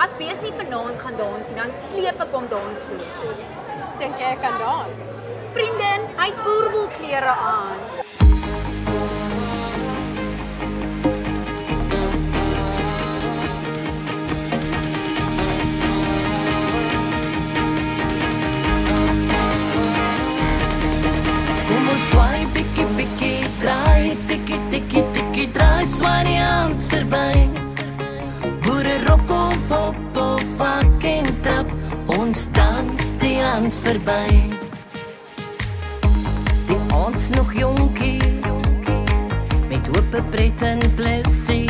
As Bees nie vanaand gaan dans nie, dan sleep ek hom dansvloer toe. Dink jy ek kan dans? Vriendin, hy het boerboelklere aan. Kom ons swaai, bikkie, bikkie, draai, tikkie, tikkie, tikkie, draai, swaai die hand verby. Boere rok of vak en trap, ons dans die hand verby. Die aand's nog jonkie, met hoop pret en plesie.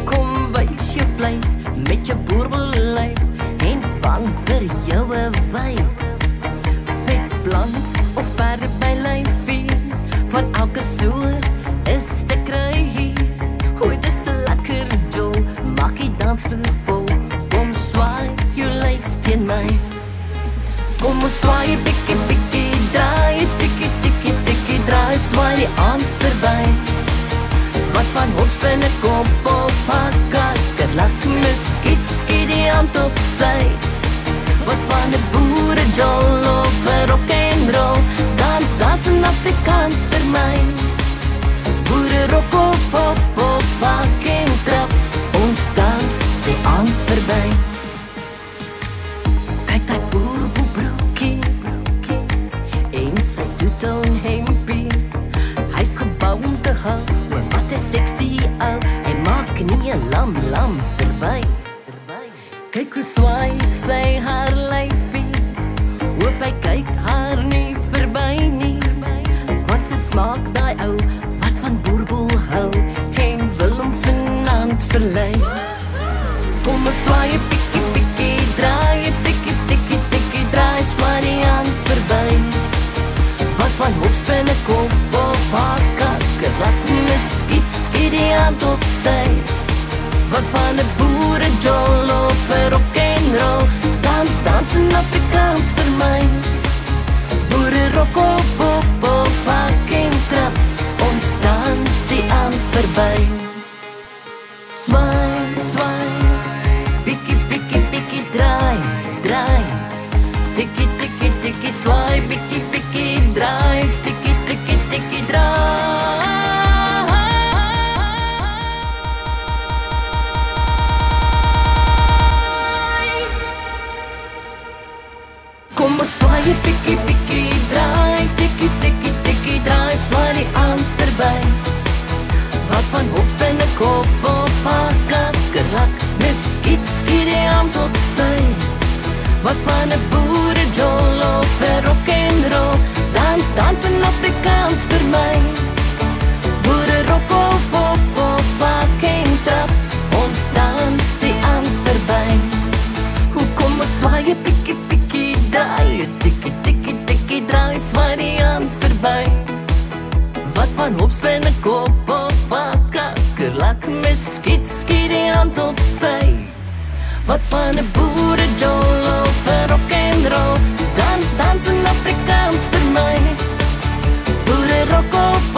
Kom wys jou vleis met jou boerboellyf en vang vir jou 'n wyf. Vet plant of perde by lyfie, van elke soort is te kry. Hoe dit is lekker jol, maak die dansvloer vol. Kom swaai jou lyf teen my. Kom ons swaai, bikkie, bikkie, draai, tikkie, tikkie, tikkie, draai, swaai die aand verby. Wat van hopspin, 'n kop of hakker, laat muskiet, skiet die hand op sy. Wat van 'n boerejol of 'n rock'n'roll, dans in Afrikaans vir my. Boere rock of vak en trap, ons dans die aand verby. Kyk die boerboelbroekie en sy toetoon hempie. Hy's gebou om te hou, maar wat 'n sexy ou, hy maak nie 'n lam verby. Kyk hoe swaai sy haar lyfie, hoop hy kyk haar nie verby nie. Want sy smaak daai ou, wat van boerboel hou, en wil hom vanaand verlei. Kom ons swaai, pikkie, pikkie, draai, tikkie, tikkie, tikkie, draai, swaai die hand verby. Wat van hopspin, 'n kop of hakker, laat muskiet, skiet die hand op sy. Wat van 'n boerejol of 'n rock'n'roll, dans in Afrikaans vir my. Boere rock of vak en trap, ons dans die aand verby. Swaai, swaai, bikkie, bikkie, bikkie, draai, draai, tikkie, tikkie, tikkie, swaai, bikkie, bikkie, draai, tikkie, tikkie, tikkie, draai. Kom ons swaai, pikkie, pikkie, draai, tikkie, tikkie, tikkie, draai, swaai die aand verby. Wat van hopspin, 'n kop of hakker, laat muskiet, skiet die hand op sy. Wat van 'n boerejol of 'n rock'n'roll, dans in Afrikaans vir my. Boere rock of vak en trap, ons dans die aand verby. Hoe kom ons swaai, pikkie, pikkie, draai, tikkie, tikkie, tikkie, draai, swaai die aand verby. Wat van hopspin, 'n kop of hakker, laat muskiet, skiet die hand op sy. Wat van 'n boerejol of 'n rock'n'roll, dans in Afrikaans vir my. Boere rock of